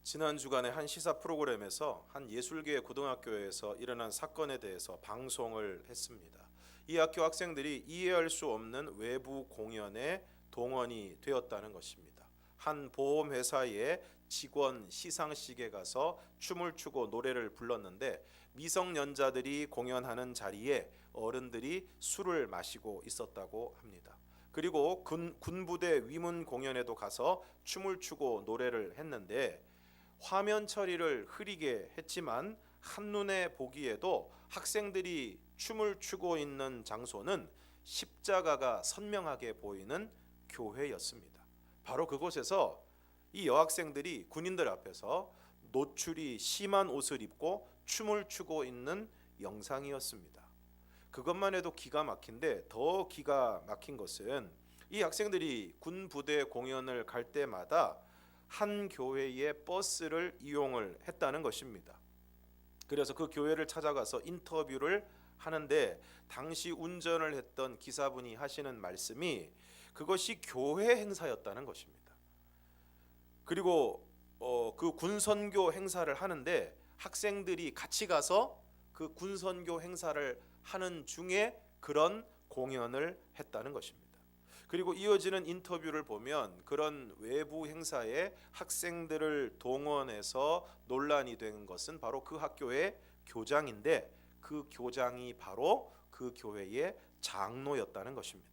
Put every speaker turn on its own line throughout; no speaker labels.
지난 주간에 한 시사 프로그램에서 한 예술계 고등학교에서 일어난 사건에 대해서 방송을 했습니다. 이 학교 학생들이 이해할 수 없는 외부 공연에 동원이 되었다는 것입니다. 한 보험회사의 직원 시상식에 가서 춤을 추고 노래를 불렀는데 미성년자들이 공연하는 자리에 어른들이 술을 마시고 있었다고 합니다. 그리고 군부대 위문 공연에도 가서 춤을 추고 노래를 했는데 화면 처리를 흐리게 했지만 한눈에 보기에도 학생들이 춤을 추고 있는 장소는 십자가가 선명하게 보이는 교회였습니다. 바로 그곳에서 이 여학생들이 군인들 앞에서 노출이 심한 옷을 입고 춤을 추고 있는 영상이었습니다. 그것만 해도 기가 막힌데 더 기가 막힌 것은 이 학생들이 군 부대 공연을 갈 때마다 한 교회의 버스를 이용을 했다는 것입니다. 그래서 그 교회를 찾아가서 인터뷰를 하는데 당시 운전을 했던 기사분이 하시는 말씀이 그것이 교회 행사였다는 것입니다. 그리고 그 군선교 행사를 하는데 학생들이 같이 가서 그 군선교 행사를 하는 중에 그런 공연을 했다는 것입니다. 그리고 이어지는 인터뷰를 보면 그런 외부 행사에 학생들을 동원해서 논란이 된 것은 바로 그 학교의 교장인데 그 교장이 바로 그 교회의 장로였다는 것입니다.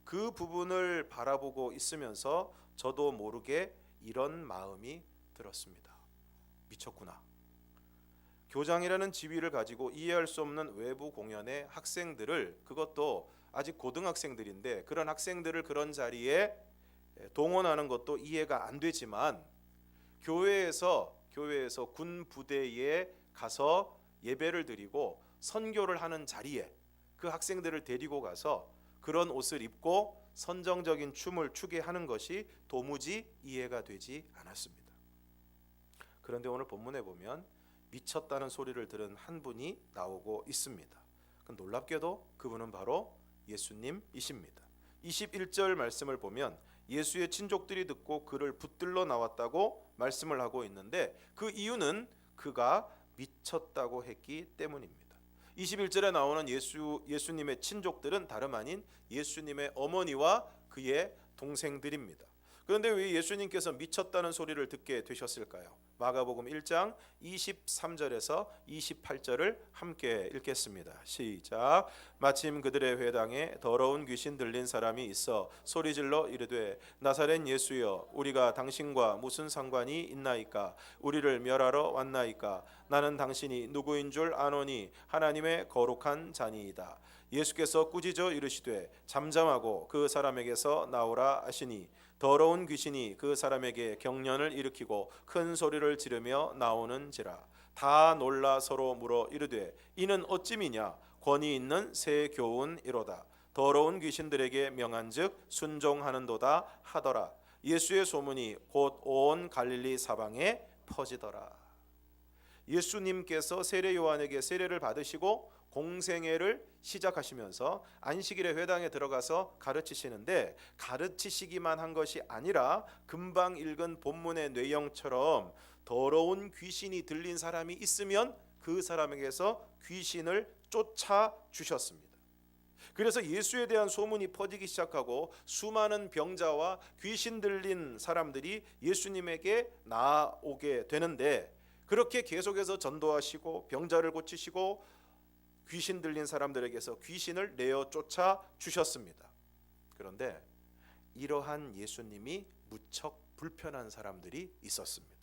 그 부분을 바라보고 있으면서 저도 모르게 이런 마음이 들었습니다. 미쳤구나. 교장이라는 지위를 가지고 이해할 수 없는 외부 공연에 학생들을, 그것도 아직 고등학생들인데 그런 학생들을 그런 자리에 동원하는 것도 이해가 안 되지만 교회에서 군 부대에 가서 예배를 드리고 선교를 하는 자리에 그 학생들을 데리고 가서 그런 옷을 입고 선정적인 춤을 추게 하는 것이 도무지 이해가 되지 않았습니다. 그런데 오늘 본문에 보면 미쳤다는 소리를 들은 한 분이 나오고 있습니다. 놀랍게도 그분은 바로 예수님이십니다. 21절 말씀을 보면 예수의 친족들이 듣고 그를 붙들러 나왔다고 말씀을 하고 있는데 그 이유는 그가 미쳤다고 했기 때문입니다. 21절에 나오는 예수님의 친족들은 다름 아닌 예수님의 어머니와 그의 동생들입니다. 그런데 왜 예수님께서 미쳤다는 소리를 듣게 되셨을까요? 마가복음 1장 23절에서 28절을 함께 읽겠습니다. 시작. 마침 그들의 회당에 더러운 귀신 들린 사람이 있어 소리질러 이르되 나사렛 예수여 우리가 당신과 무슨 상관이 있나이까? 우리를 멸하러 왔나이까? 나는 당신이 누구인 줄 아노니 하나님의 거룩한 자니이다. 예수께서 꾸짖어 이르시되 잠잠하고 그 사람에게서 나오라 하시니 더러운 귀신이 그 사람에게 경련을 일으키고 큰 소리를 지르며 나오는지라. 다 놀라 서로 물어 이르되 이는 어찌미냐? 권위 있는 새 교훈이로다. 더러운 귀신들에게 명한즉 순종하는도다 하더라. 예수의 소문이 곧 온 갈릴리 사방에 퍼지더라. 예수님께서 세례 요한에게 세례를 받으시고 공생애를 시작하시면서 안식일에 회당에 들어가서 가르치시는데 가르치시기만 한 것이 아니라 금방 읽은 본문의 내용처럼 더러운 귀신이 들린 사람이 있으면 그 사람에게서 귀신을 쫓아 주셨습니다. 그래서 예수에 대한 소문이 퍼지기 시작하고 수많은 병자와 귀신 들린 사람들이 예수님에게 나오게 되는데 그렇게 계속해서 전도하시고 병자를 고치시고 귀신 들린 사람들에게서 귀신을 내어 쫓아 주셨습니다. 그런데 이러한 예수님이 무척 불편한 사람들이 있었습니다.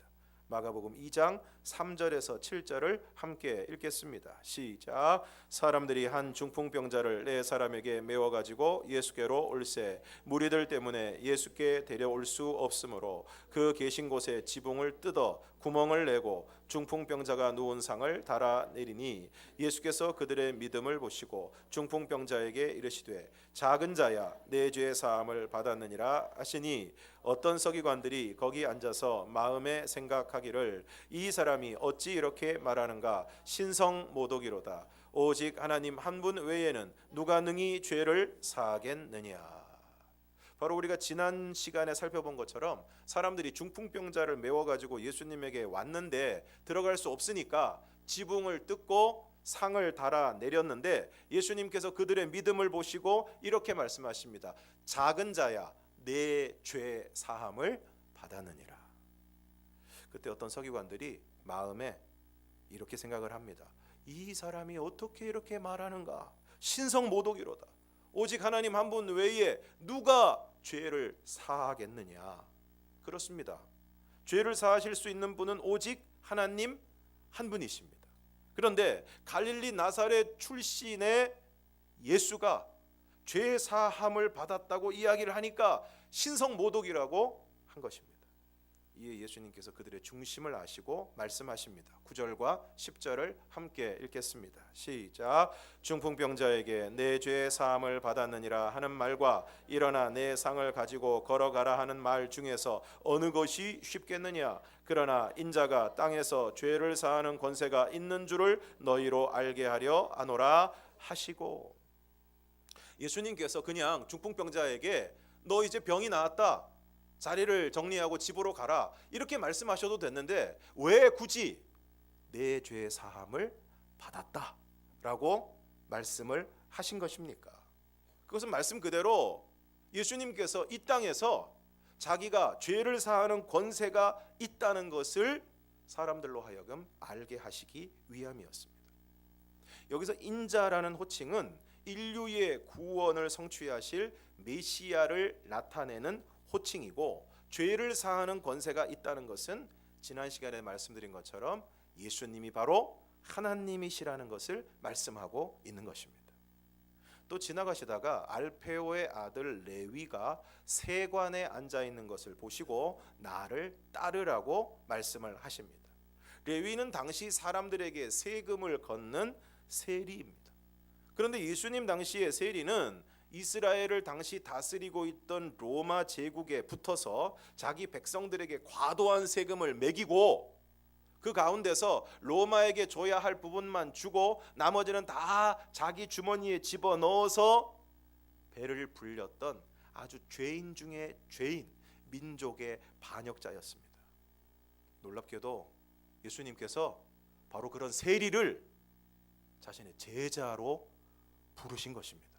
마가복음 2장 3절에서 7절을 함께 읽겠습니다. 시작. 사람들이 한 중풍병자를 네 사람에게 메워 가지고 예수께로 올세 무리들 때문에 예수께 데려올 수 없으므로 그 계신 곳에 지붕을 뜯어 구멍을 내고 중풍병자가 누운 상을 달아내리니 예수께서 그들의 믿음을 보시고 중풍병자에게 이르시되 작은 자야 내 죄 사함을 받았느니라 하시니 어떤 서기관들이 거기 앉아서 마음에 생각하기를 이 사람이 어찌 이렇게 말하는가? 신성모독이로다. 오직 하나님 한 분 외에는 누가 능히 죄를 사하겠느냐. 바로 우리가 지난 시간에 살펴본 것처럼 사람들이 중풍병자를 메워가지고 예수님에게 왔는데 들어갈 수 없으니까 지붕을 뜯고 상을 달아 내렸는데 예수님께서 그들의 믿음을 보시고 이렇게 말씀하십니다. 작은 자야, 내 죄 사함을 받았느니라. 그때 어떤 서기관들이 마음에 이렇게 생각을 합니다. 이 사람이 어떻게 이렇게 말하는가? 신성모독이로다. 오직 하나님 한 분 외에 누가 죄를 사하겠느냐? 그렇습니다. 죄를 사하실 수 있는 분은 오직 하나님 한 분이십니다. 그런데 갈릴리 나사렛 출신의 예수가 죄 사함을 받았다고 이야기를 하니까 신성모독이라고 한 것입니다. 이에 예수님께서 그들의 중심을 아시고 말씀하십니다. 9절과 10절을 함께 읽겠습니다. 시작. 중풍병자에게 내 죄 사함을 받았느니라 하는 말과 일어나 내 상을 가지고 걸어가라 하는 말 중에서 어느 것이 쉽겠느냐? 그러나 인자가 땅에서 죄를 사하는 권세가 있는 줄을 너희로 알게 하려 하노라 하시고. 예수님께서 그냥 중풍병자에게 너 이제 병이 나았다, 자리를 정리하고 집으로 가라, 이렇게 말씀하셔도 됐는데 왜 굳이 내 죄 사함을 받았다라고 말씀을 하신 것입니까? 그것은 말씀 그대로 예수님께서 이 땅에서 자기가 죄를 사하는 권세가 있다는 것을 사람들로 하여금 알게 하시기 위함이었습니다. 여기서 인자라는 호칭은 인류의 구원을 성취하실 메시아를 나타내는 호칭이고, 죄를 사하는 권세가 있다는 것은 지난 시간에 말씀드린 것처럼 예수님이 바로 하나님이시라는 것을 말씀하고 있는 것입니다. 또 지나가시다가 알페오의 아들 레위가 세관에 앉아 있는 것을 보시고 나를 따르라고 말씀을 하십니다. 레위는 당시 사람들에게 세금을 걷는 세리입니다. 그런데 예수님 당시의 세리는 이스라엘을 당시 다스리고 있던 로마 제국에 붙어서 자기 백성들에게 과도한 세금을 매기고 그 가운데서 로마에게 줘야 할 부분만 주고 나머지는 다 자기 주머니에 집어넣어서 배를 불렸던 아주 죄인 중에 죄인, 민족의 반역자였습니다. 놀랍게도 예수님께서 바로 그런 세리를 자신의 제자로 부르신 것입니다.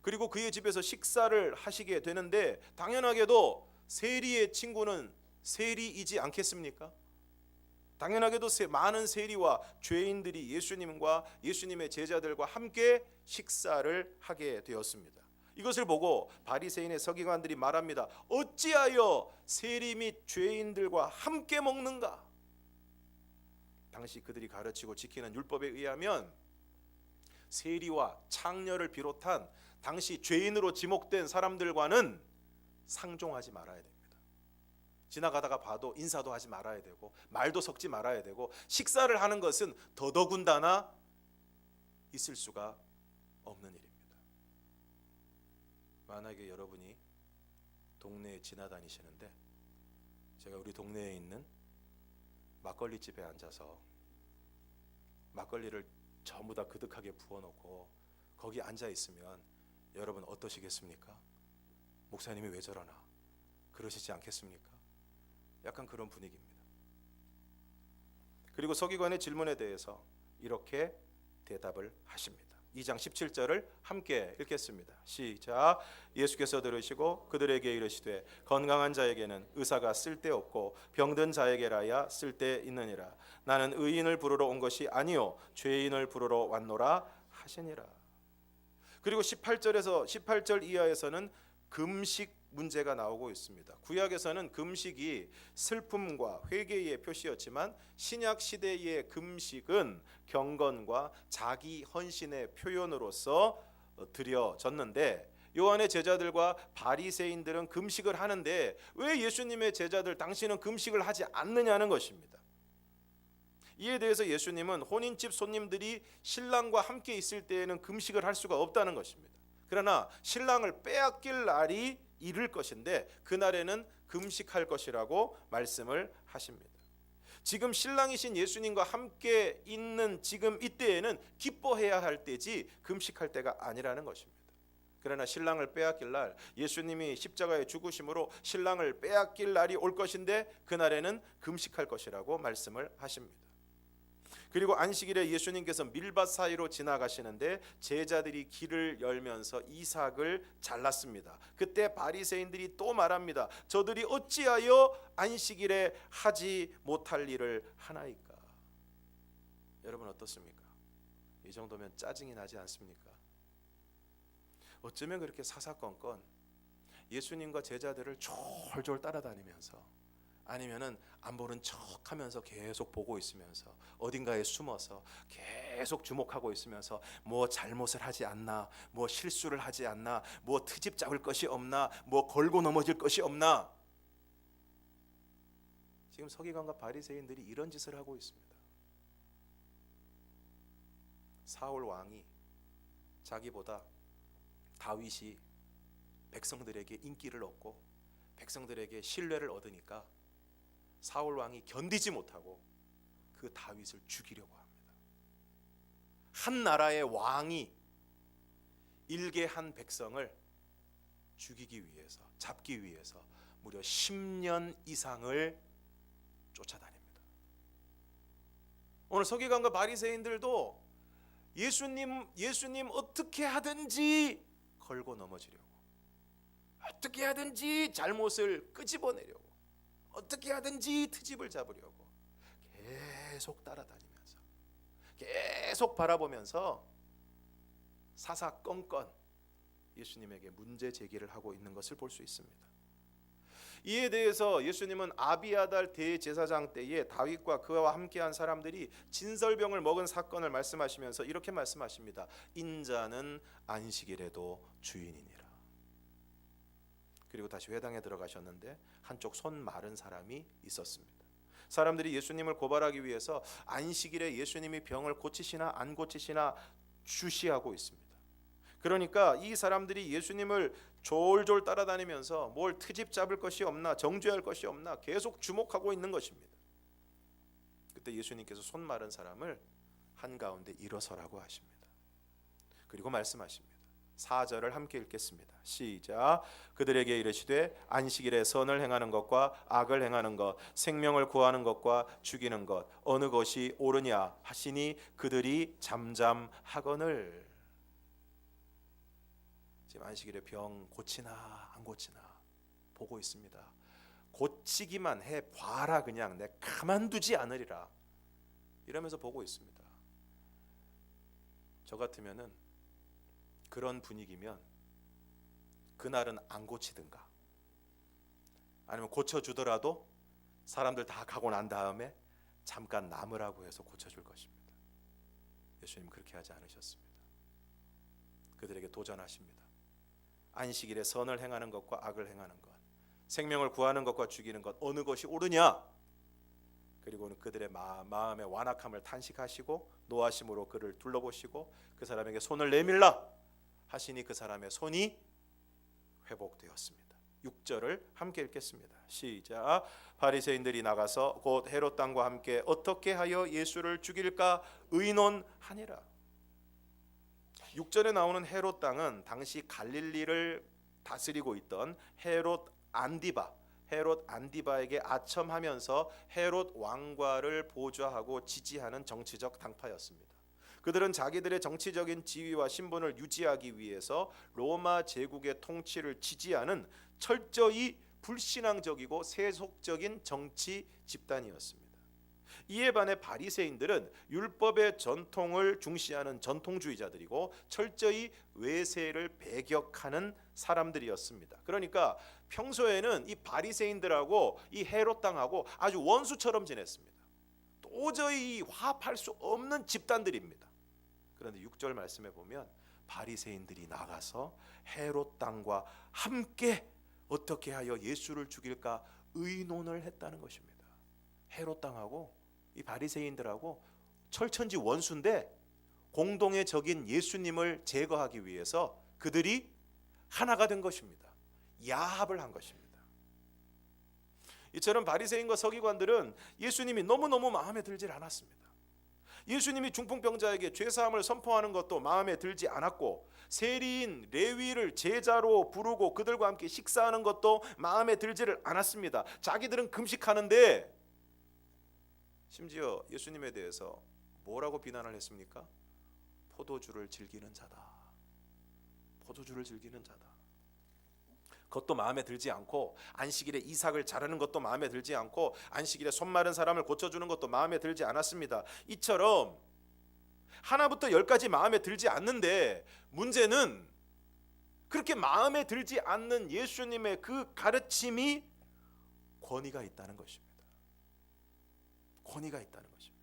그리고 그의 집에서 식사를 하시게 되는데 당연하게도 세리의 친구는 세리이지 않겠습니까? 당연하게도 많은 세리와 죄인들이 예수님과 예수님의 제자들과 함께 식사를 하게 되었습니다. 이것을 보고 바리새인의 서기관들이 말합니다. 어찌하여 세리 및 죄인들과 함께 먹는가? 당시 그들이 가르치고 지키는 율법에 의하면 세리와 창녀를 비롯한 당시 죄인으로 지목된 사람들과는 상종하지 말아야 됩니다. 지나가다가 봐도 인사도 하지 말아야 되고 말도 섞지 말아야 되고 식사를 하는 것은 더더군다나 있을 수가 없는 일입니다. 만약에 여러분이 동네에 지나다니시는데 제가 우리 동네에 있는 막걸리 집에 앉아서 막걸리를 전부 다 그득하게 부어놓고 거기 앉아 있으면 여러분 어떠시겠습니까? 목사님이 왜 저러나 그러시지 않겠습니까? 약간 그런 분위기입니다. 그리고 서기관의 질문에 대해서 이렇게 대답을 하십니다. 2장 17절을 함께 읽겠습니다. 시작. 예수께서 들으시고 그들에게 이르시되 건강한 자에게는 의사가 쓸데없고 병든 자에게라야 쓸데있느니라. 나는 의인을 부르러 온 것이 아니요 죄인을 부르러 왔노라 하시니라. 그리고 18절 이하에서는 금식 문제가 나오고 있습니다. 구약에서는 금식이 슬픔과 회개의 표시였지만 신약 시대의 금식은 경건과 자기 헌신의 표현으로서 드려졌는데 요한의 제자들과 바리새인들은 금식을 하는데 왜 예수님의 제자들 당신은 금식을 하지 않느냐는 것입니다. 이에 대해서 예수님은 혼인집 손님들이 신랑과 함께 있을 때에는 금식을 할 수가 없다는 것입니다. 그러나 신랑을 빼앗길 날이 이를 것인데 그날에는 금식할 것이라고 말씀을 하십니다. 지금 신랑이신 예수님과 함께 있는 지금 이때에는 기뻐해야 할 때지 금식할 때가 아니라는 것입니다. 그러나 신랑을 빼앗길 날, 예수님이 십자가의 죽으심으로 신랑을 빼앗길 날이 올 것인데 그날에는 금식할 것이라고 말씀을 하십니다. 그리고 안식일에 예수님께서 밀밭 사이로 지나가시는데 제자들이 길을 열면서 이삭을 잘랐습니다. 그때 바리새인들이 또 말합니다. 저들이 어찌하여 안식일에 하지 못할 일을 하나이까? 여러분 어떻습니까? 이 정도면 짜증이 나지 않습니까? 어쩌면 그렇게 사사건건 예수님과 제자들을 졸졸 따라다니면서, 아니면은 안 보는 척하면서 계속 보고 있으면서, 어딘가에 숨어서 계속 주목하고 있으면서 뭐 잘못을 하지 않나, 뭐 실수를 하지 않나, 뭐 트집 잡을 것이 없나, 뭐 걸고 넘어질 것이 없나. 지금 서기관과 바리새인들이 이런 짓을 하고 있습니다. 사울 왕이 자기보다 다윗이 백성들에게 인기를 얻고 백성들에게 신뢰를 얻으니까 사울 왕이 견디지 못하고 그 다윗을 죽이려고 합니다. 한 나라의 왕이 일개한 백성을 죽이기 위해서, 잡기 위해서 무려 10년 이상을 쫓아다닙니다. 오늘 서기관과 바리새인들도 예수님 어떻게 하든지 걸고 넘어지려고, 어떻게 하든지 잘못을 끄집어내려고, 어떻게 하든지 트집을 잡으려고 계속 따라다니면서, 계속 바라보면서 사사건건 예수님에게 문제 제기를 하고 있는 것을 볼 수 있습니다. 이에 대해서 예수님은 아비아달 대제사장 때에 다윗과 그와 함께한 사람들이 진설병을 먹은 사건을 말씀하시면서 이렇게 말씀하십니다. 인자는 안식일에도 주인이니라. 그리고 다시 회당에 들어가셨는데 한쪽 손 마른 사람이 있었습니다. 사람들이 예수님을 고발하기 위해서 안식일에 예수님이 병을 고치시나 안 고치시나 주시하고 있습니다. 그러니까 이 사람들이 예수님을 졸졸 따라다니면서 뭘 트집 잡을 것이 없나, 정죄할 것이 없나 계속 주목하고 있는 것입니다. 그때 예수님께서 손 마른 사람을 한가운데 일어서라고 하십니다. 그리고 말씀하십니다. 4절을 함께 읽겠습니다. 시작. 그들에게 이르시되 안식일에 선을 행하는 것과 악을 행하는 것, 생명을 구하는 것과 죽이는 것 어느 것이 옳으냐 하시니 그들이 잠잠하거늘. 지금 안식일에 병 고치나 안 고치나 보고 있습니다. 고치기만 해 봐라, 그냥 내 가만두지 않으리라 이러면서 보고 있습니다. 저 같으면은 그런 분위기면 그날은 안 고치든가, 아니면 고쳐주더라도 사람들 다 가고 난 다음에 잠깐 남으라고 해서 고쳐줄 것입니다. 예수님 그렇게 하지 않으셨습니다. 그들에게 도전하십니다. 안식일에 선을 행하는 것과 악을 행하는 것, 생명을 구하는 것과 죽이는 것 어느 것이 옳으냐. 그리고는 그들의 마음의 완악함을 탄식하시고 노하심으로 그를 둘러보시고 그 사람에게 손을 내밀라 하시니 그 사람의 손이 회복되었습니다. 6절을 함께 읽겠습니다. 시작. 바리새인들이 나가서 곧 헤롯 당과 함께 어떻게 하여 예수를 죽일까 의논하니라. 6절에 나오는 헤롯 당은 당시 갈릴리를 다스리고 있던 헤롯 안디바에게 아첨하면서 헤롯 왕과를 보좌하고 지지하는 정치적 당파였습니다. 그들은 자기들의 정치적인 지위와 신분을 유지하기 위해서 로마 제국의 통치를 지지하는 철저히 불신앙적이고 세속적인 정치 집단이었습니다. 이에 반해 바리새인들은 율법의 전통을 중시하는 전통주의자들이고 철저히 외세를 배격하는 사람들이었습니다. 그러니까 평소에는 이 바리새인들하고 이 헤롯 당하고 아주 원수처럼 지냈습니다. 도저히 화합할 수 없는 집단들입니다. 그런데 6절 말씀에 보면 바리새인들이 나가서 헤롯 당과 함께 어떻게 하여 예수를 죽일까 의논을 했다는 것입니다. 헤롯 당하고 이 바리새인들하고 철천지 원수인데 공동의 적인 예수님을 제거하기 위해서 그들이 하나가 된 것입니다. 야합을 한 것입니다. 이처럼 바리새인과 서기관들은 예수님이 너무너무 마음에 들질 않았습니다. 예수님이 중풍병자에게 죄사함을 선포하는 것도 마음에 들지 않았고, 세리인 레위를 제자로 부르고 그들과 함께 식사하는 것도 마음에 들지를 않았습니다. 자기들은 금식하는데 심지어 예수님에 대해서 뭐라고 비난을 했습니까? 포도주를 즐기는 자다. 포도주를 즐기는 자다. 그것도 마음에 들지 않고, 안식일에 이삭을 자르는 것도 마음에 들지 않고, 안식일에 손 마른 사람을 고쳐주는 것도 마음에 들지 않았습니다. 이처럼 하나부터 열까지 마음에 들지 않는데, 문제는 그렇게 마음에 들지 않는 예수님의 그 가르침이 권위가 있다는 것입니다. 권위가 있다는 것입니다.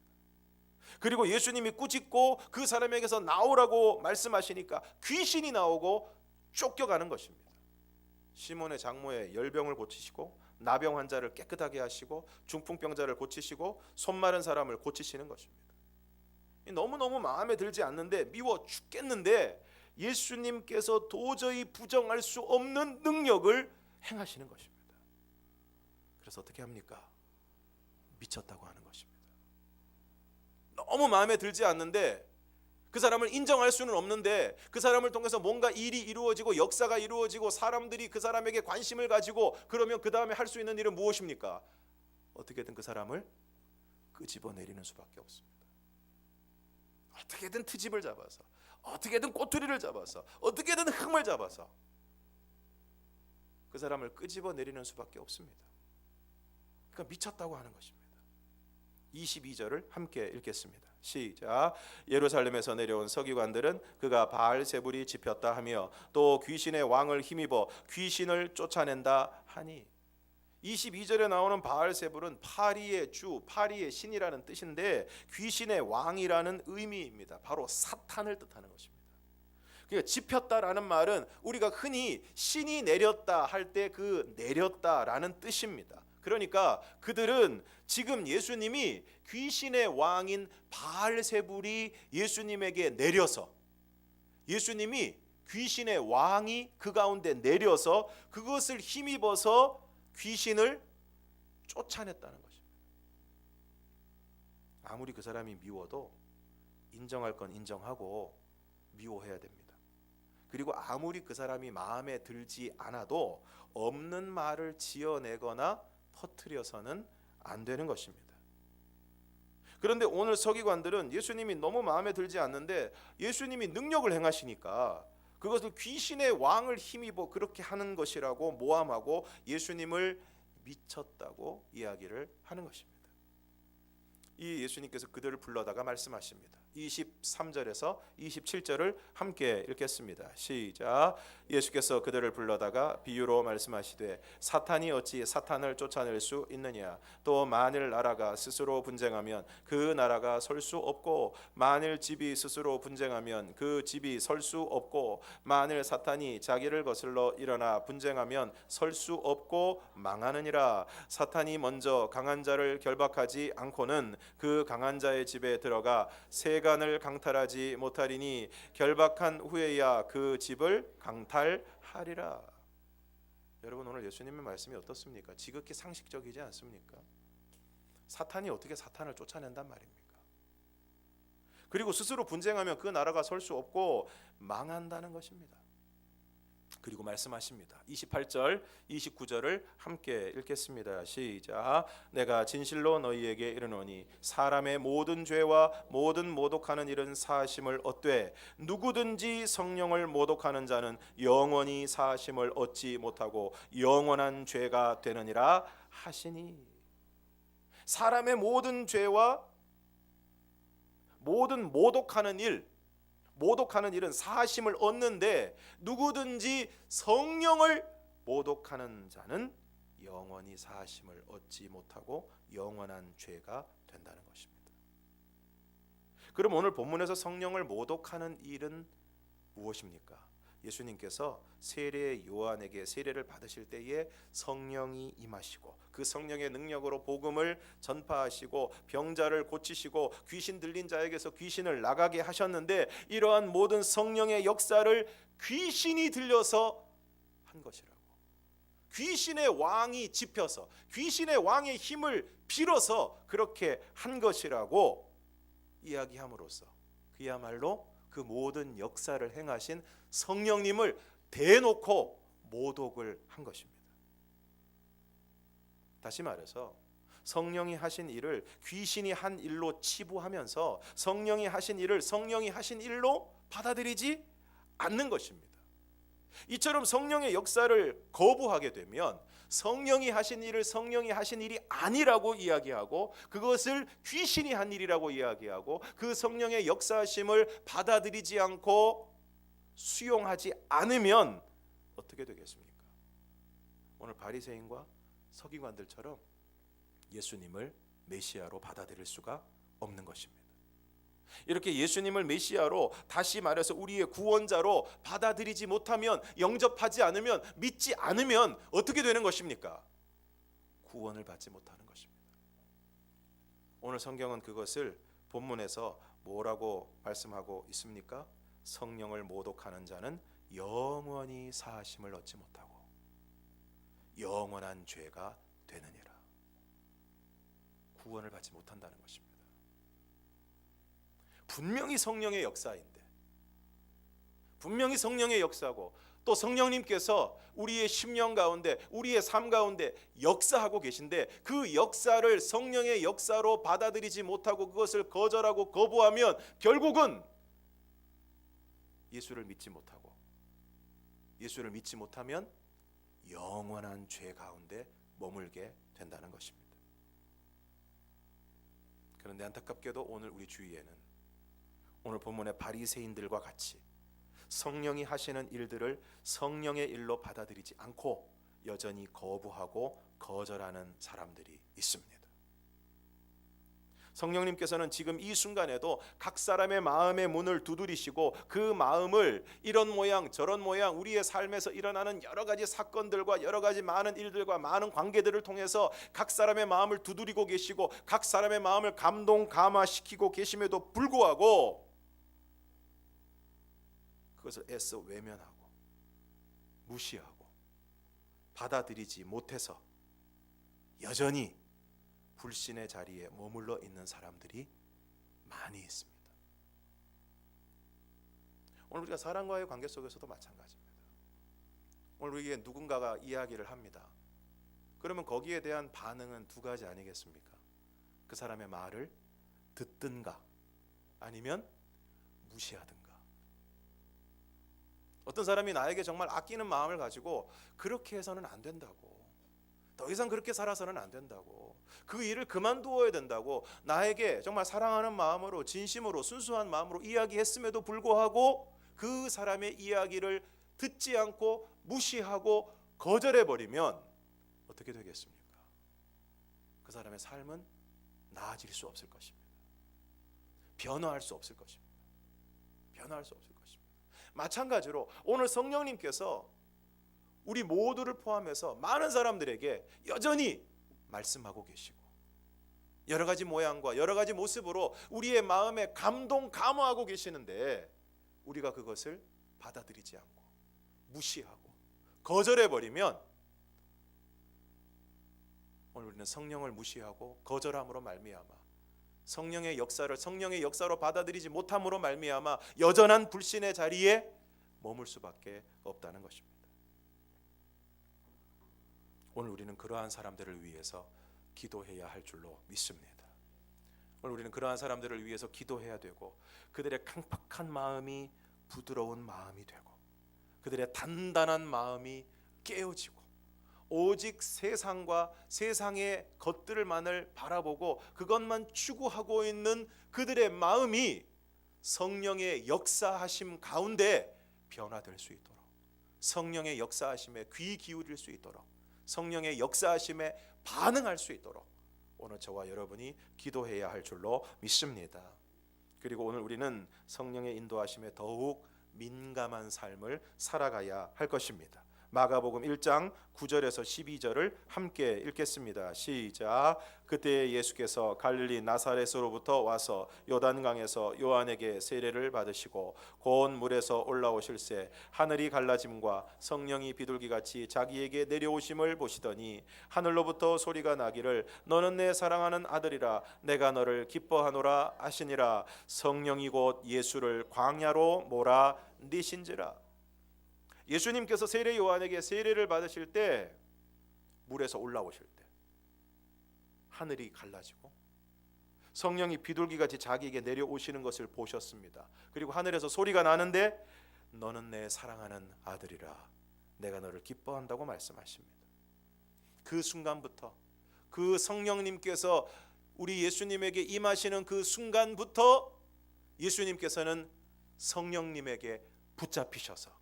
그리고 예수님이 꾸짖고 그 사람에게서 나오라고 말씀하시니까 귀신이 나오고 쫓겨가는 것입니다. 시몬의 장모의 열병을 고치시고, 나병 환자를 깨끗하게 하시고, 중풍병자를 고치시고, 손 마른 사람을 고치시는 것입니다. 너무너무 마음에 들지 않는데, 미워 죽겠는데 예수님께서 도저히 부정할 수 없는 능력을 행하시는 것입니다. 그래서 어떻게 합니까? 미쳤다고 하는 것입니다. 너무 마음에 들지 않는데, 그 사람을 인정할 수는 없는데, 그 사람을 통해서 뭔가 일이 이루어지고 역사가 이루어지고 사람들이 그 사람에게 관심을 가지고, 그러면 그 다음에 할 수 있는 일은 무엇입니까? 어떻게든 그 사람을 끄집어내리는 수밖에 없습니다. 어떻게든 트집을 잡아서, 어떻게든 꼬투리를 잡아서, 어떻게든 흠을 잡아서 그 사람을 끄집어내리는 수밖에 없습니다. 그러니까 미쳤다고 하는 것입니다. 22절을 함께 읽겠습니다. 시작. 예루살렘에서 내려온 서기관들은 그가 바알세불이 집혔다 하며 또 귀신의 왕을 힘입어 귀신을 쫓아낸다 하니. 22절에 나오는 바알세불은 파리의 주, 파리의 신이라는 뜻인데, 귀신의 왕이라는 의미입니다. 바로 사탄을 뜻하는 것입니다. 그러니까 집혔다라는 말은 우리가 흔히 신이 내렸다 할 때 그 내렸다라는 뜻입니다. 그러니까 그들은 지금 예수님이 귀신의 왕인 바알세불이 예수님에게 내려서, 예수님이 귀신의 왕이 그 가운데 내려서 그것을 힘입어서 귀신을 쫓아냈다는 것입니다. 아무리 그 사람이 미워도 인정할 건 인정하고 미워해야 됩니다. 그리고 아무리 그 사람이 마음에 들지 않아도 없는 말을 지어내거나 퍼뜨려서는 안 되는 것입니다. 그런데 오늘 서기관들은 예수님이 너무 마음에 들지 않는데, 예수님이 능력을 행하시니까 그것을 귀신의 왕을 힘입어 그렇게 하는 것이라고 모함하고 예수님을 미쳤다고 이야기를 하는 것입니다. 이 예수님께서 그들을 불러다가 말씀하십니다. 23절에서 27절을 함께 읽겠습니다. 시작. 예수께서 그들을 불러다가 비유로 말씀하시되 사탄이 어찌 사탄을 쫓아낼 수 있느냐. 또 만일 나라가 스스로 분쟁하면 그 나라가 설 수 없고, 만일 집이 스스로 분쟁하면 그 집이 설 수 없고, 만일 사탄이 자기를 거슬러 일어나 분쟁하면 설 수 없고 망하느니라. 사탄이 먼저 강한 자를 결박하지 않고는 그 강한 자의 집에 들어가 세간을 강탈하지 못하리니 결박한 후에야 그 집을 강탈하리라. 여러분, 오늘 예수님의 말씀이 어떻습니까? 지극히 상식적이지 않습니까? 사탄이 어떻게 사탄을 쫓아낸단 말입니까? 그리고 스스로 분쟁하면 그 나라가 설 수 없고 망한다는 것입니다. 그리고 말씀하십니다. 28절, 29절을 함께 읽겠습니다. 시작. 내가 진실로 너희에게 이르노니 사람의 모든 죄와 모든 모독하는 일은 사하심을 얻되 누구든지 성령을 모독하는 자는 영원히 사하심을 얻지 못하고 영원한 죄가 되느니라 하시니. 사람의 모든 죄와 모든 모독하는 일은 사하심을 얻는데, 누구든지 성령을 모독하는 자는 영원히 사하심을 얻지 못하고 영원한 죄가 된다는 것입니다. 그럼 오늘 본문에서 성령을 모독하는 일은 무엇입니까? 예수님께서 세례 요한에게 세례를 받으실 때에 성령이 임하시고 그 성령의 능력으로 복음을 전파하시고 병자를 고치시고 귀신 들린 자에게서 귀신을 나가게 하셨는데, 이러한 모든 성령의 역사를 귀신이 들려서 한 것이라고. 귀신의 왕이 집혀서 귀신의 왕의 힘을 빌어서 그렇게 한 것이라고 이야기함으로써 그야말로 그 모든 역사를 행하신 성령님을 대놓고 모독을 한 것입니다. 다시 말해서 성령이 하신 일을 귀신이 한 일로 치부하면서 성령이 하신 일을 성령이 하신 일로 받아들이지 않는 것입니다. 이처럼 성령의 역사를 거부하게 되면 성령이 하신 일을 성령이 하신 일이 아니라고 이야기하고 그것을 귀신이 한 일이라고 이야기하고 그 성령의 역사하심을 받아들이지 않고 수용하지 않으면 어떻게 되겠습니까? 오늘 바리새인과 서기관들처럼 예수님을 메시아로 받아들일 수가 없는 것입니다. 이렇게 예수님을 메시아로, 다시 말해서 우리의 구원자로 받아들이지 못하면, 영접하지 않으면, 믿지 않으면 어떻게 되는 것입니까? 구원을 받지 못하는 것입니다. 오늘 성경은 그것을 본문에서 뭐라고 말씀하고 있습니까? 성령을 모독하는 자는 영원히 사하심을 얻지 못하고 영원한 죄가 되느니라. 구원을 받지 못한다는 것입니다. 분명히 성령의 역사인데, 분명히 성령의 역사고 또 성령님께서 우리의 심령 가운데, 우리의 삶 가운데 역사하고 계신데 그 역사를 성령의 역사로 받아들이지 못하고 그것을 거절하고 거부하면 결국은 예수를 믿지 못하고, 예수를 믿지 못하면 영원한 죄 가운데 머물게 된다는 것입니다. 그런데 안타깝게도 오늘 우리 주위에는 오늘 본문의 바리새인들과 같이 성령이 하시는 일들을 성령의 일로 받아들이지 않고 여전히 거부하고 거절하는 사람들이 있습니다. 성령님께서는 지금 이 순간에도 각 사람의 마음의 문을 두드리시고 그 마음을 이런 모양 저런 모양 우리의 삶에서 일어나는 여러 가지 사건들과 여러 가지 많은 일들과 많은 관계들을 통해서 각 사람의 마음을 두드리고 계시고 각 사람의 마음을 감동 감화시키고 계심에도 불구하고 그것을 애써 외면하고 무시하고 받아들이지 못해서 여전히 불신의 자리에 머물러 있는 사람들이 많이 있습니다. 오늘 우리가 사람과의 관계 속에서도 마찬가지입니다. 오늘 우리에게 누군가가 이야기를 합니다. 그러면 거기에 대한 반응은 두 가지 아니겠습니까? 그 사람의 말을 듣든가 아니면 무시하든가. 어떤 사람이 나에게 정말 아끼는 마음을 가지고 그렇게 해서는 안 된다고, 더 이상 그렇게 살아서는 안 된다고, 그 일을 그만두어야 된다고 나에게 정말 사랑하는 마음으로 진심으로 순수한 마음으로 이야기했음에도 불구하고 그 사람의 이야기를 듣지 않고 무시하고 거절해버리면 어떻게 되겠습니까? 그 사람의 삶은 나아질 수 없을 것입니다. 변화할 수 없을 것입니다. 변화할 수 없을 것입니다. 마찬가지로 오늘 성령님께서 우리 모두를 포함해서 많은 사람들에게 여전히 말씀하고 계시고 여러 가지 모양과 여러 가지 모습으로 우리의 마음에 감동 감화하고 계시는데 우리가 그것을 받아들이지 않고 무시하고 거절해버리면 오늘 우리는 성령을 무시하고 거절함으로 말미암아 성령의 역사를 성령의 역사로 받아들이지 못함으로 말미암아 여전한 불신의 자리에 머물 수밖에 없다는 것입니다. 오늘 우리는 그러한 사람들을 위해서 기도해야 할 줄로 믿습니다. 오늘 우리는 그러한 사람들을 위해서 기도해야 되고 그들의 강팍한 마음이 부드러운 마음이 되고 그들의 단단한 마음이 깨어지고 오직 세상과 세상의 것들만을 바라보고 그것만 추구하고 있는 그들의 마음이 성령의 역사하심 가운데 변화될 수 있도록, 성령의 역사하심에 귀 기울일 수 있도록, 성령의 역사하심에 반응할 수 있도록 오늘 저와 여러분이 기도해야 할 줄로 믿습니다. 그리고 오늘 우리는 성령의 인도하심에 더욱 민감한 삶을 살아가야 할 것입니다. 마가복음 1장 9절에서 12절을 함께 읽겠습니다. 시작. 그때 예수께서 갈릴리 나사렛으로부터 와서 요단강에서 요한에게 세례를 받으시고 고온 물에서 올라오실새 하늘이 갈라짐과 성령이 비둘기같이 자기에게 내려오심을 보시더니 하늘로부터 소리가 나기를 너는 내 사랑하는 아들이라 내가 너를 기뻐하노라 하시니라. 성령이 곧 예수를 광야로 몰아내신지라. 예수님께서 세례 요한에게 세례를 받으실 때 물에서 올라오실 때 하늘이 갈라지고 성령이 비둘기같이 자기에게 내려오시는 것을 보셨습니다. 그리고 하늘에서 소리가 나는데 너는 내 사랑하는 아들이라 내가 너를 기뻐한다고 말씀하십니다. 그 순간부터 그 성령님께서 우리 예수님에게 임하시는 그 순간부터 예수님께서는 성령님에게 붙잡히셔서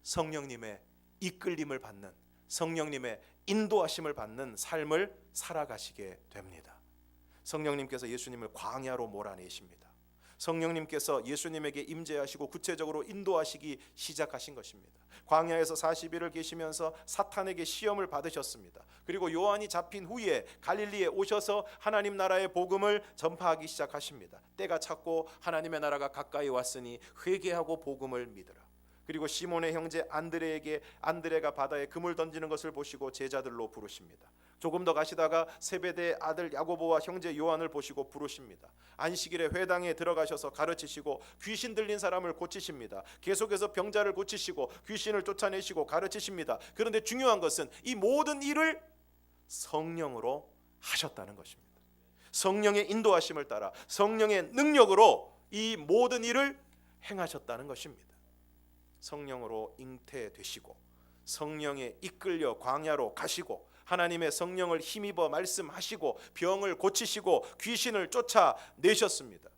성령님의 이끌림을 받는, 성령님의 인도하심을 받는 삶을 살아가시게 됩니다. 성령님께서 예수님을 광야로 몰아내십니다. 성령님께서 예수님에게 임재하시고 구체적으로 인도하시기 시작하신 것입니다. 광야에서 40일을 계시면서 사탄에게 시험을 받으셨습니다. 그리고 요한이 잡힌 후에 갈릴리에 오셔서 하나님 나라의 복음을 전파하기 시작하십니다. 때가 찼고 하나님의 나라가 가까이 왔으니 회개하고 복음을 믿으라. 그리고 시몬의 형제 안드레가 바다에 금을 던지는 것을 보시고 제자들로 부르십니다. 조금 더 가시다가 세베대의 아들 야고보와 형제 요한을 보시고 부르십니다. 안식일에 회당에 들어가셔서 가르치시고 귀신 들린 사람을 고치십니다. 계속해서 병자를 고치시고 귀신을 쫓아내시고 가르치십니다. 그런데 중요한 것은 이 모든 일을 성령으로 하셨다는 것입니다. 성령의 인도하심을 따라 성령의 능력으로 이 모든 일을 행하셨다는 것입니다. 성령으로 잉태되시고 성령에 이끌려 광야로 가시고 하나님의 성령을 힘입어 말씀하시고 병을 고치시고 귀신을 쫓아내셨습니다.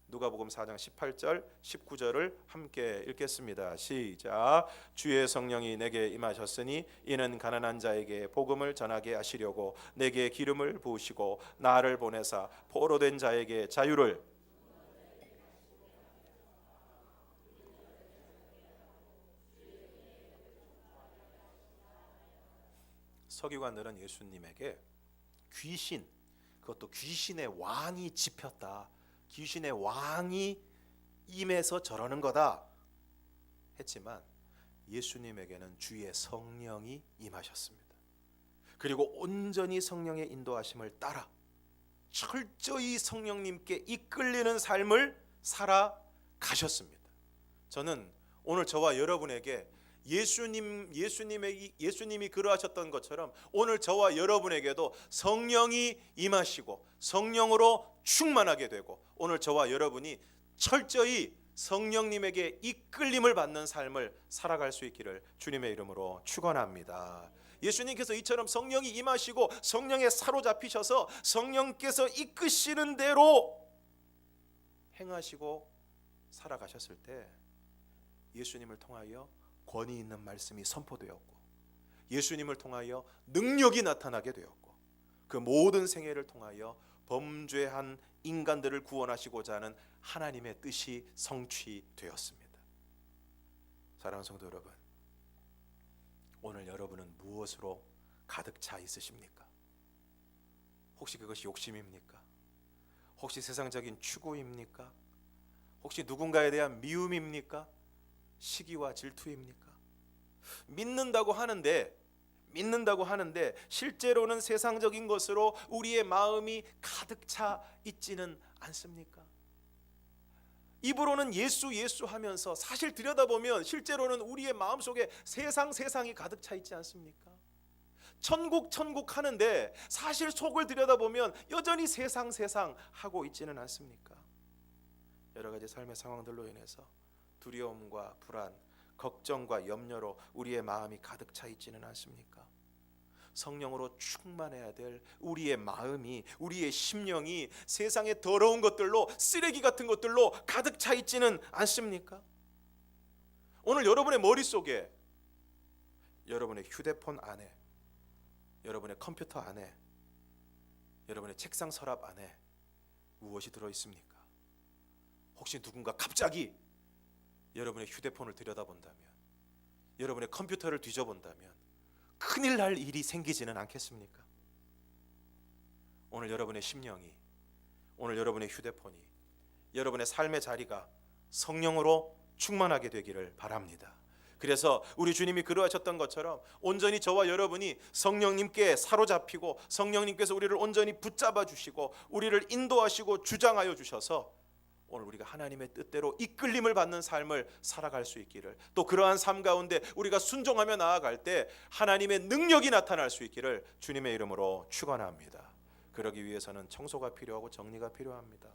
누가복음 4장 18절 19절을 함께 읽겠습니다. 시작. 주의 성령이 내게 임하셨으니 이는 가난한 자에게 복음을 전하게 하시려고 내게 기름을 부으시고 나를 보내사 포로된 자에게 자유를 서기관들은 예수님에게 귀신, 그것도 귀신의 왕이 집혔다, 귀신의 왕이 임해서 저러는 거다 했지만 예수님에게는 주의 성령이 임하셨습니다. 그리고 온전히 성령의 인도하심을 따라 철저히 성령님께 이끌리는 삶을 살아가셨습니다. 저는 오늘 저와 여러분에게 예수님이 그러하셨던 것처럼 오늘 저와 여러분에게도 성령이 임하시고 성령으로 충만하게 되고 오늘 저와 여러분이 철저히 성령님에게 이끌림을 받는 삶을 살아갈 수 있기를 주님의 이름으로 축원합니다. 예수님께서 이처럼 성령이 임하시고 성령에 사로잡히셔서 성령께서 이끄시는 대로 행하시고 살아가셨을 때 예수님을 통하여 권위 있는 말씀이 선포되었고 예수님을 통하여 능력이 나타나게 되었고 그 모든 생애를 통하여 범죄한 인간들을 구원하시고자 하는 하나님의 뜻이 성취되었습니다. 사랑하는 성도 여러분, 오늘 여러분은 무엇으로 가득 차 있으십니까? 혹시 그것이 욕심입니까? 혹시 세상적인 추구입니까? 혹시 누군가에 대한 미움입니까? 시기와 질투입니까? 믿는다고 하는데 실제로는 세상적인 것으로 우리의 마음이 가득 차 있지는 않습니까? 입으로는 예수 예수 하면서 사실 들여다보면 실제로는 우리의 마음속에 세상이 가득 차 있지 않습니까? 천국 하는데 사실 속을 들여다보면 여전히 세상 하고 있지는 않습니까? 여러 가지 삶의 상황들로 인해서 두려움과 불안, 걱정과 염려로 우리의 마음이 가득 차 있지는 않습니까? 성령으로 충만해야 될 우리의 마음이, 우리의 심령이 세상의 더러운 것들로, 쓰레기 같은 것들로 가득 차 있지는 않습니까? 오늘 여러분의 머릿속에, 여러분의 휴대폰 안에, 여러분의 컴퓨터 안에, 여러분의 책상 서랍 안에 무엇이 들어 있습니까? 혹시 누군가 갑자기 여러분의 휴대폰을 들여다본다면 여러분의 컴퓨터를 뒤져본다면 큰일 날 일이 생기지는 않겠습니까? 오늘 여러분의 심령이, 오늘 여러분의 휴대폰이, 여러분의 삶의 자리가 성령으로 충만하게 되기를 바랍니다. 그래서 우리 주님이 그러하셨던 것처럼 온전히 저와 여러분이 성령님께 사로잡히고 성령님께서 우리를 온전히 붙잡아 주시고 우리를 인도하시고 주장하여 주셔서 오늘 우리가 하나님의 뜻대로 이끌림을 받는 삶을 살아갈 수 있기를, 또 그러한 삶 가운데 우리가 순종하며 나아갈 때 하나님의 능력이 나타날 수 있기를 주님의 이름으로 축원합니다. 그러기 위해서는 청소가 필요하고 정리가 필요합니다.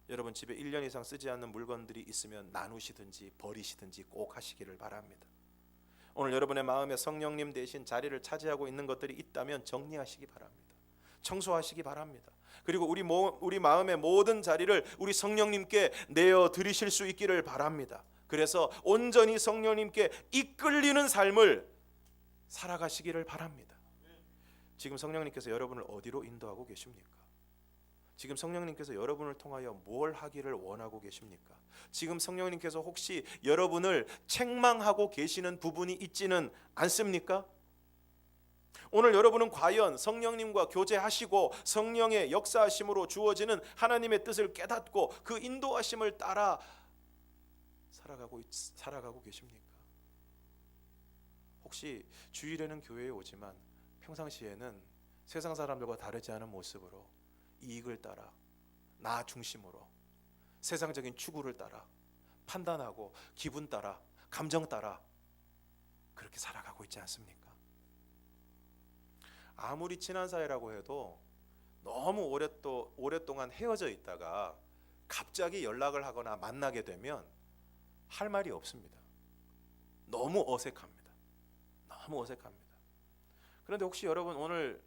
여러분 집에 1년 이상 쓰지 않는 물건들이 있으면 나누시든지 버리시든지 꼭 하시기를 바랍니다. 오늘 여러분의 마음에 성령님 대신 자리를 차지하고 있는 것들이 있다면 정리하시기 바랍니다. 청소하시기 바랍니다. 그리고 우리 마음의 모든 자리를 우리 성령님께 내어 드리실 수 있기를 바랍니다. 그래서 온전히 성령님께 이끌리는 삶을 살아가시기를 바랍니다. 지금 성령님께서 여러분을 어디로 인도하고 계십니까? 지금 성령님께서 여러분을 통하여 뭘 하기를 원하고 계십니까? 지금 성령님께서 혹시 여러분을 책망하고 계시는 부분이 있지는 않습니까? 오늘 여러분은 과연 성령님과 교제하시고 성령의 역사하심으로 주어지는 하나님의 뜻을 깨닫고 그 인도하심을 따라 살아가고 계십니까? 혹시 주일에는 교회에 오지만 평상시에는 세상 사람들과 다르지 않은 모습으로 이익을 따라, 나 중심으로, 세상적인 추구를 따라, 판단하고 기분 따라, 감정 따라 그렇게 살아가고 있지 않습니까? 아무리 친한 사이라고 해도 너무 오랫동안 헤어져 있다가 갑자기 연락을 하거나 만나게 되면 할 말이 없습니다. 너무 어색합니다. 너무 어색합니다. 그런데 혹시 여러분 오늘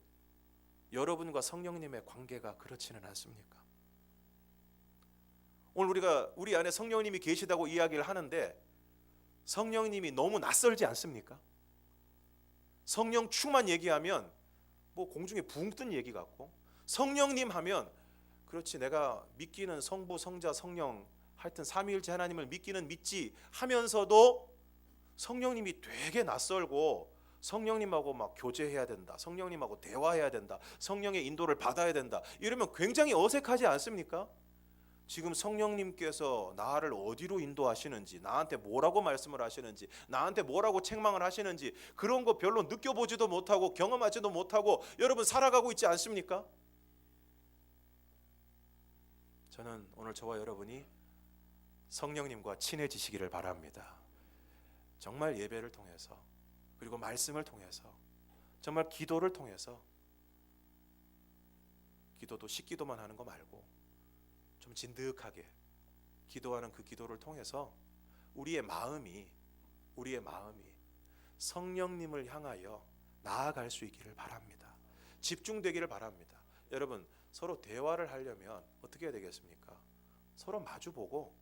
여러분과 성령님의 관계가 그렇지는 않습니까? 오늘 우리 안에 성령님이 계시다고 이야기를 하는데 성령님이 너무 낯설지 않습니까? 성령 충만 얘기하면 뭐 공중에 붕 뜬 얘기 같고, 성령님 하면 그렇지 내가 믿기는 성부 성자 성령 하여튼 삼위일체 하나님을 믿지 하면서도 성령님이 되게 낯설고 성령님하고 막 교제해야 된다, 성령님하고 대화해야 된다, 성령의 인도를 받아야 된다 이러면 굉장히 어색하지 않습니까? 지금 성령님께서 나를 어디로 인도하시는지, 나한테 뭐라고 말씀을 하시는지, 나한테 뭐라고 책망을 하시는지 그런 거 별로 느껴보지도 못하고 경험하지도 못하고 여러분 살아가고 있지 않습니까? 저는 오늘 저와 여러분이 성령님과 친해지시기를 바랍니다. 정말 예배를 통해서, 그리고 말씀을 통해서, 정말 기도를 통해서, 기도도 식기도만 하는 거 말고 좀 진득하게 기도하는 그 기도를 통해서 우리의 마음이 성령님을 향하여 나아갈 수 있기를 바랍니다. 집중되기를 바랍니다. 여러분 서로 대화를 하려면 어떻게 해야 되겠습니까? 서로 마주보고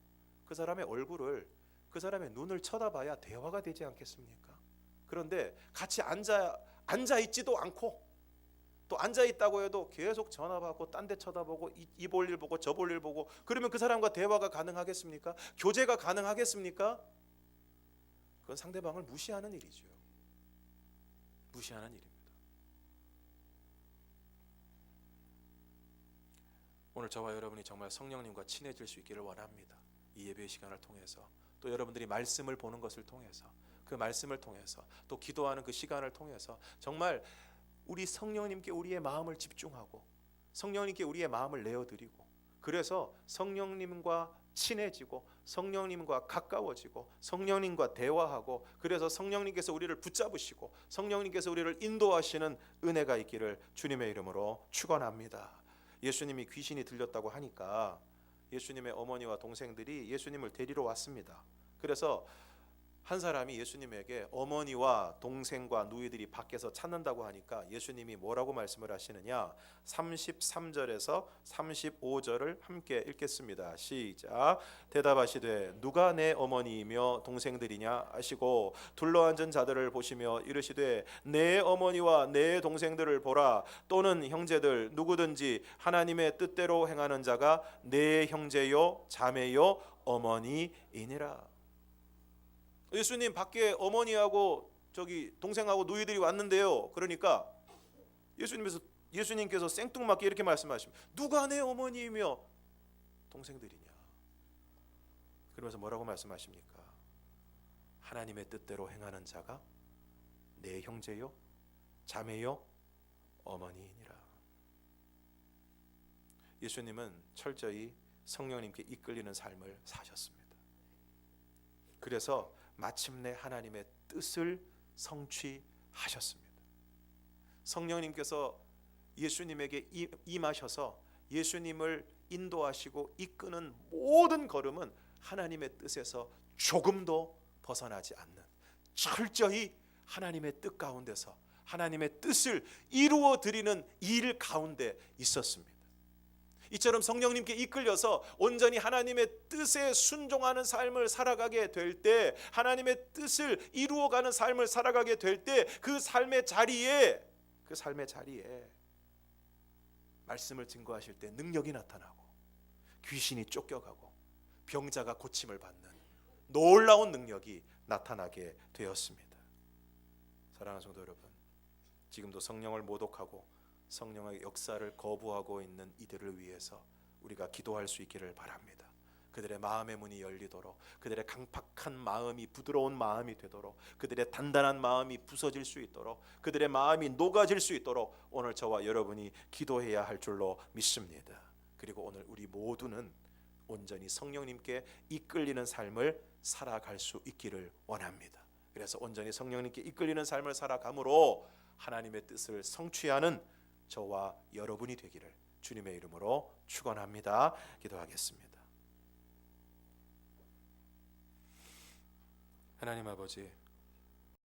그 사람의 얼굴을, 그 사람의 눈을 쳐다봐야 대화가 되지 않겠습니까? 그런데 같이 앉아 있지도 않고, 또 앉아 있다고 해도 계속 전화 받고 딴 데 쳐다보고 이 볼 일 보고 저 볼 일 보고, 그러면 그 사람과 대화가 가능하겠습니까? 교제가 가능하겠습니까? 그건 상대방을 무시하는 일이죠. 무시하는 일입니다. 오늘 저와 여러분이 정말 성령님과 친해질 수 있기를 원합니다. 이 예배 시간을 통해서, 또 여러분들이 말씀을 보는 것을 통해서, 그 말씀을 통해서, 또 기도하는 그 시간을 통해서 정말 우리 성령님께 우리의 마음을 집중하고 성령님께 우리의 마음을 내어드리고, 그래서 성령님과 친해지고 성령님과 가까워지고 성령님과 대화하고, 그래서 성령님께서 우리를 붙잡으시고 성령님께서 우리를 인도하시는 은혜가 있기를 주님의 이름으로 축원합니다. 예수님이 귀신이 들렸다고 하니까 예수님의 어머니와 동생들이 예수님을 데리러 왔습니다. 그래서 한 사람이 예수님에게 어머니와 동생과 누이들이 밖에서 찾는다고 하니까 예수님이 뭐라고 말씀을 하시느냐, 33절에서 35절을 함께 읽겠습니다. 시작. 대답하시되 누가 내 어머니이며 동생들이냐 하시고 둘러앉은 자들을 보시며 이르시되 내 어머니와 내 동생들을 보라. 또는 형제들 누구든지 하나님의 뜻대로 행하는 자가 내 형제요 자매요 어머니이니라. 예수님 밖에 어머니하고 저기 동생하고 노예들이 왔는데요. 그러니까 예수님께서 생뚱맞게 이렇게 말씀하십니다. 누가 내 어머니이며 동생들이냐? 그러면서 뭐라고 말씀하십니까? 하나님의 뜻대로 행하는 자가 내 형제요, 자매요, 어머니이니라. 예수님은 철저히 성령님께 이끌리는 삶을 사셨습니다. 그래서 마침내 하나님의 뜻을 성취하셨습니다. 성령님께서 예수님에게 임하셔서 예수님을 인도하시고 이끄는 모든 걸음은 하나님의 뜻에서 조금도 벗어나지 않는 철저히 하나님의 뜻 가운데서 하나님의 뜻을 이루어 드리는 일 가운데 있었습니다. 이처럼 성령님께 이끌려서 온전히 하나님의 뜻에 순종하는 삶을 살아가게 될 때, 하나님의 뜻을 이루어가는 삶을 살아가게 될 때 그 삶의 자리에 말씀을 증거하실 때 능력이 나타나고 귀신이 쫓겨가고 병자가 고침을 받는 놀라운 능력이 나타나게 되었습니다. 사랑하는 성도 여러분, 지금도 성령을 모독하고 성령의 역사를 거부하고 있는 이들을 위해서 우리가 기도할 수 있기를 바랍니다. 그들의 마음의 문이 열리도록, 그들의 강팍한 마음이 부드러운 마음이 되도록, 그들의 단단한 마음이 부서질 수 있도록, 그들의 마음이 녹아질 수 있도록 오늘 저와 여러분이 기도해야 할 줄로 믿습니다. 그리고 오늘 우리 모두는 온전히 성령님께 이끌리는 삶을 살아갈 수 있기를 원합니다. 그래서 온전히 성령님께 이끌리는 삶을 살아감으로 하나님의 뜻을 성취하는 저와 여러분이 되기를 주님의 이름으로 축원합니다. 기도하겠습니다. 하나님 아버지,